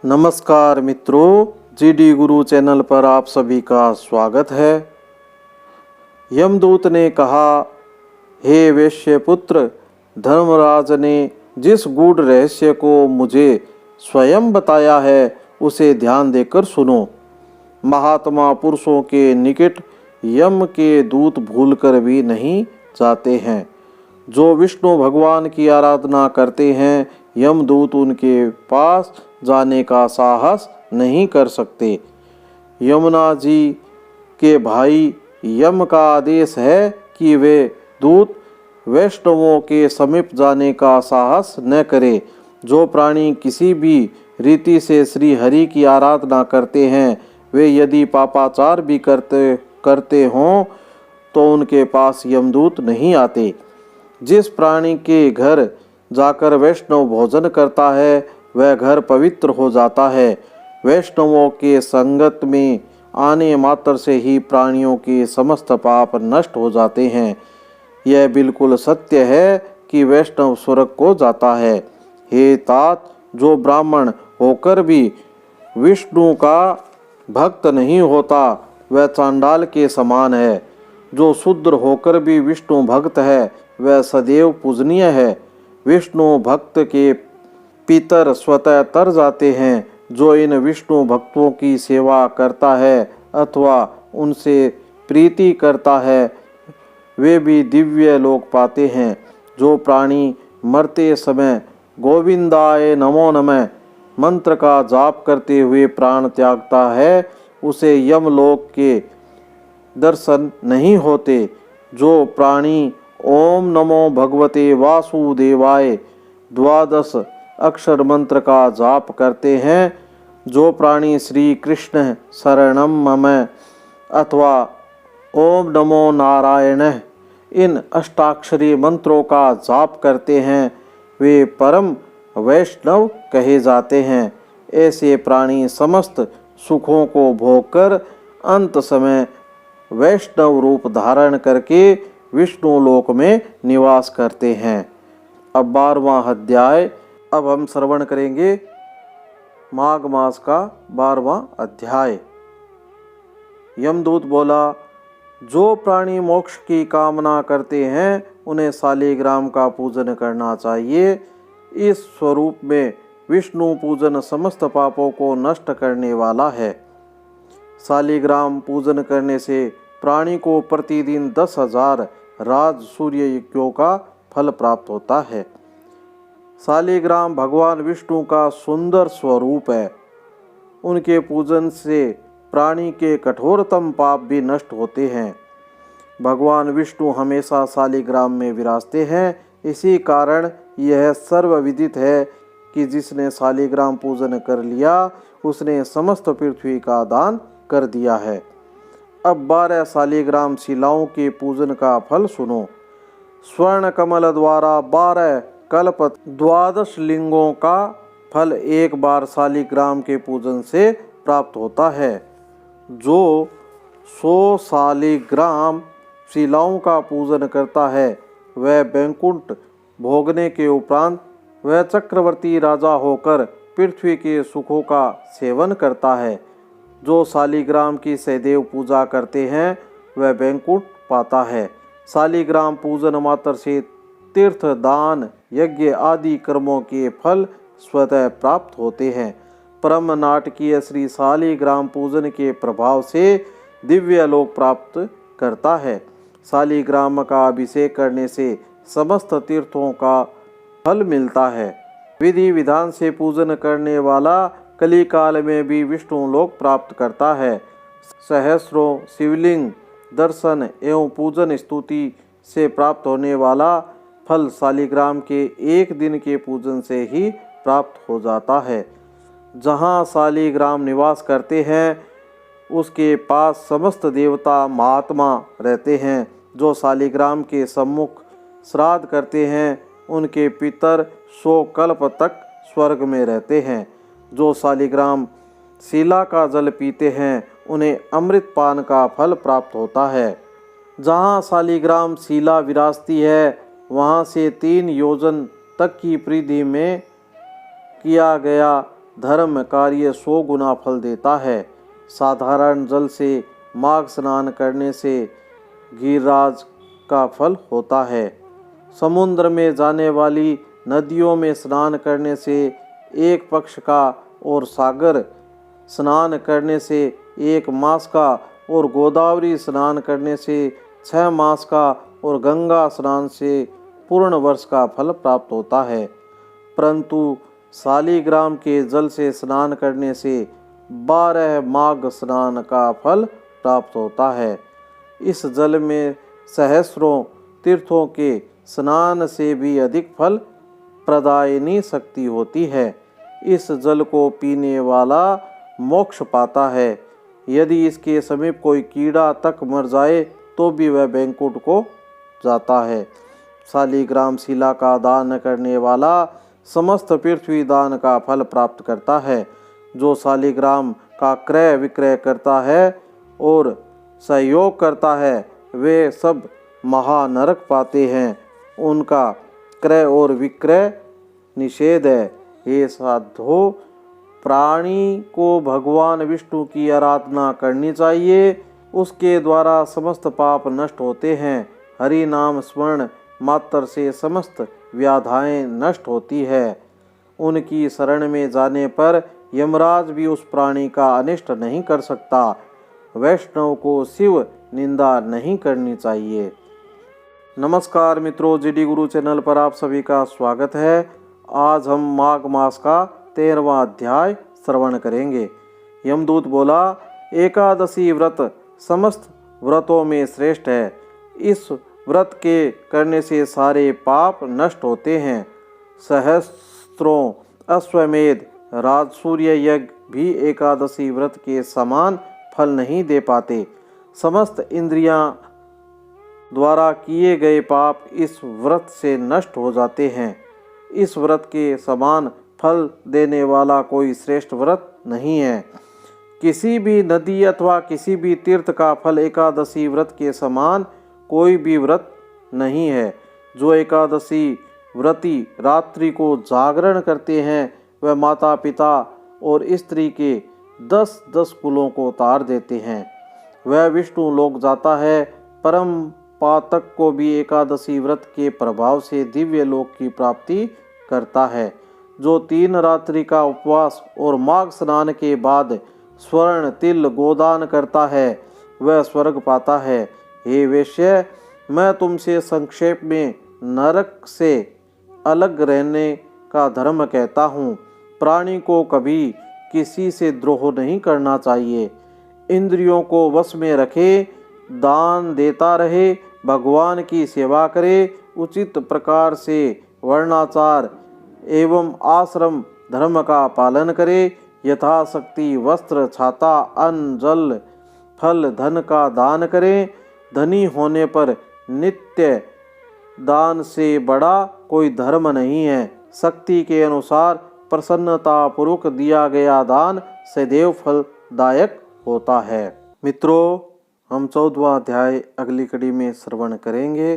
नमस्कार मित्रों, जीडी गुरु चैनल पर आप सभी का स्वागत है। यमदूत ने कहा, हे वैश्य पुत्र, धर्मराज ने जिस गूढ़ रहस्य को मुझे स्वयं बताया है उसे ध्यान देकर सुनो। महात्मा पुरुषों के निकट यम के दूत भूलकर भी नहीं जाते हैं। जो विष्णु भगवान की आराधना करते हैं, यमदूत उनके पास जाने का साहस नहीं कर सकते। यमुना जी के भाई यम का आदेश है कि वे दूत वैष्णवों के समीप जाने का साहस न करे। जो प्राणी किसी भी रीति से श्री हरि की आराधना करते हैं, वे यदि पापाचार भी करते हों तो उनके पास यमदूत नहीं आते। जिस प्राणी के घर जाकर वैष्णव भोजन करता है, वह घर पवित्र हो जाता है। वैष्णवों के संगत में आने मात्र से ही प्राणियों के समस्त पाप नष्ट हो जाते हैं। यह बिल्कुल सत्य है कि वैष्णव स्वर्ग को जाता है। हे तात, जो ब्राह्मण होकर भी विष्णु का भक्त नहीं होता, वह चांडाल के समान है। जो शूद्र होकर भी विष्णु भक्त है, वह सदैव पूजनीय है। विष्णु भक्त के पितर स्वतः तर जाते हैं। जो इन विष्णु भक्तों की सेवा करता है अथवा उनसे प्रीति करता है, वे भी दिव्य लोक पाते हैं। जो प्राणी मरते समय गोविंदाय नमो नमः मंत्र का जाप करते हुए प्राण त्यागता है, उसे यमलोक के दर्शन नहीं होते। जो प्राणी ओम नमो भगवते वासुदेवाय द्वादश अक्षर मंत्र का जाप करते हैं, जो प्राणी श्री कृष्ण शरणम मम अथवा ओम नमो नारायण इन अष्टाक्षरी मंत्रों का जाप करते हैं, वे परम वैष्णव कहे जाते हैं। ऐसे प्राणी समस्त सुखों को भोगकर अंत समय वैष्णव रूप धारण करके विष्णु लोक में निवास करते हैं। अब 12वां अध्याय। अब हम श्रवण करेंगे माघ मास का 12वां अध्याय। यमदूत बोला, जो प्राणी मोक्ष की कामना करते हैं, उन्हें शालिग्राम का पूजन करना चाहिए। इस स्वरूप में विष्णु पूजन समस्त पापों को नष्ट करने वाला है। शालिग्राम पूजन करने से प्राणी को प्रतिदिन 10,000 राज सूर्य यज्ञों का फल प्राप्त होता है। शालिग्राम भगवान विष्णु का सुंदर स्वरूप है। उनके पूजन से प्राणी के कठोरतम पाप भी नष्ट होते हैं। भगवान विष्णु हमेशा शालिग्राम में विराजते हैं। इसी कारण यह सर्वविदित है कि जिसने शालिग्राम पूजन कर लिया, उसने समस्त पृथ्वी का दान कर दिया है। अब 12 शालिग्राम शिलाओं के पूजन का फल सुनो। स्वर्ण कमल द्वारा 12 कल्प 12 लिंगों का फल एक बार शालिग्राम के पूजन से प्राप्त होता है। जो 100 शालिग्राम शिलाओं का पूजन करता है, वह बैकुंठ भोगने के उपरांत वह चक्रवर्ती राजा होकर पृथ्वी के सुखों का सेवन करता है। जो शालिग्राम की सदैव पूजा करते हैं, वह बैकुंठ पाता है। शालिग्राम पूजन मात्र से तीर्थ दान यज्ञ आदि कर्मों के फल स्वतः प्राप्त होते हैं। परम नाटकीय श्री शालिग्राम पूजन के प्रभाव से दिव्य लोक प्राप्त करता है। शालिग्राम का अभिषेक करने से समस्त तीर्थों का फल मिलता है। विधि विधान से पूजन करने वाला कली काल में भी विष्णु लोक प्राप्त करता है। सहस्रों शिवलिंग दर्शन एवं पूजन स्तुति से प्राप्त होने वाला फल शालिग्राम के एक दिन के पूजन से ही प्राप्त हो जाता है। जहाँ शालिग्राम निवास करते हैं, उसके पास समस्त देवता महात्मा रहते हैं। जो शालिग्राम के सम्मुख श्राद्ध करते हैं, उनके पितर 100 कल्प तक स्वर्ग में रहते हैं। जो शालिग्राम शिला का जल पीते हैं, उन्हें अमृत पान का फल प्राप्त होता है। जहाँ शालिग्राम शिला विराजती है, वहाँ से 3 योजन तक की परिधि में किया गया धर्म कार्य 100 गुना फल देता है। साधारण जल से माघ स्नान करने से गिरिराज का फल होता है। समुद्र में जाने वाली नदियों में स्नान करने से 1 पक्ष का और सागर स्नान करने से 1 मास का और गोदावरी स्नान करने से 6 मास का और गंगा स्नान से पूर्ण वर्ष का फल प्राप्त होता है। परंतु शालिग्राम के जल से स्नान करने से 12 माघ स्नान का फल प्राप्त होता है। इस जल में सहस्रों तीर्थों के स्नान से भी अधिक फल प्रदायिनी शक्ति होती है। इस जल को पीने वाला मोक्ष पाता है। यदि इसके समीप कोई कीड़ा तक मर जाए तो भी वह बैकुंठ को जाता है। शालिग्राम शिला का दान करने वाला समस्त पृथ्वी दान का फल प्राप्त करता है। जो शालिग्राम का क्रय विक्रय करता है और सहयोग करता है वे सब महानरक पाते हैं। उनका क्रय और विक्रय निषेध है। हे साधो, प्राणी को भगवान विष्णु की आराधना करनी चाहिए। उसके द्वारा समस्त पाप नष्ट होते हैं। हरि नाम स्मरण मात्र से समस्त व्याधाएं नष्ट होती है। उनकी शरण में जाने पर यमराज भी उस प्राणी का अनिष्ट नहीं कर सकता। वैष्णव को शिव निंदा नहीं करनी चाहिए। नमस्कार मित्रों, जीडी गुरु चैनल पर आप सभी का स्वागत है। आज हम माघ मास का 13वां अध्याय श्रवण करेंगे। यमदूत बोला, एकादशी व्रत समस्त व्रतों में श्रेष्ठ है। इस व्रत के करने से सारे पाप नष्ट होते हैं। सहस्त्रों अश्वमेध राजसूर्य यज्ञ भी एकादशी व्रत के समान फल नहीं दे पाते। समस्त इंद्रियां द्वारा किए गए पाप इस व्रत से नष्ट हो जाते हैं। इस व्रत के समान फल देने वाला कोई श्रेष्ठ व्रत नहीं है। किसी भी नदी अथवा किसी भी तीर्थ का फल एकादशी व्रत के समान कोई भी व्रत नहीं है। जो एकादशी व्रती रात्रि को जागरण करते हैं वह माता पिता और स्त्री के 10-10 कुलों को तार देते हैं। वह विष्णु लोक जाता है। परम पातक को भी एकादशी व्रत के प्रभाव से दिव्य लोक की प्राप्ति करता है। जो 3 रात्रि का उपवास और माघ स्नान के बाद स्वर्ण तिल गोदान करता है वह स्वर्ग पाता है। हे वेश्य, मैं तुमसे संक्षेप में नरक से अलग रहने का धर्म कहता हूँ। प्राणी को कभी किसी से द्रोह नहीं करना चाहिए। इंद्रियों को वश में रखे, दान देता रहे, भगवान की सेवा करे, उचित प्रकार से वर्णाचार एवं आश्रम धर्म का पालन करे, यथाशक्ति वस्त्र छाता अन्न जल फल धन का दान करे। धनी होने पर नित्य दान से बड़ा कोई धर्म नहीं है। शक्ति के अनुसार प्रसन्नता पूर्वक दिया गया दान सदैव फलदायक होता है। मित्रों, हम 14वां अध्याय अगली कड़ी में श्रवण करेंगे।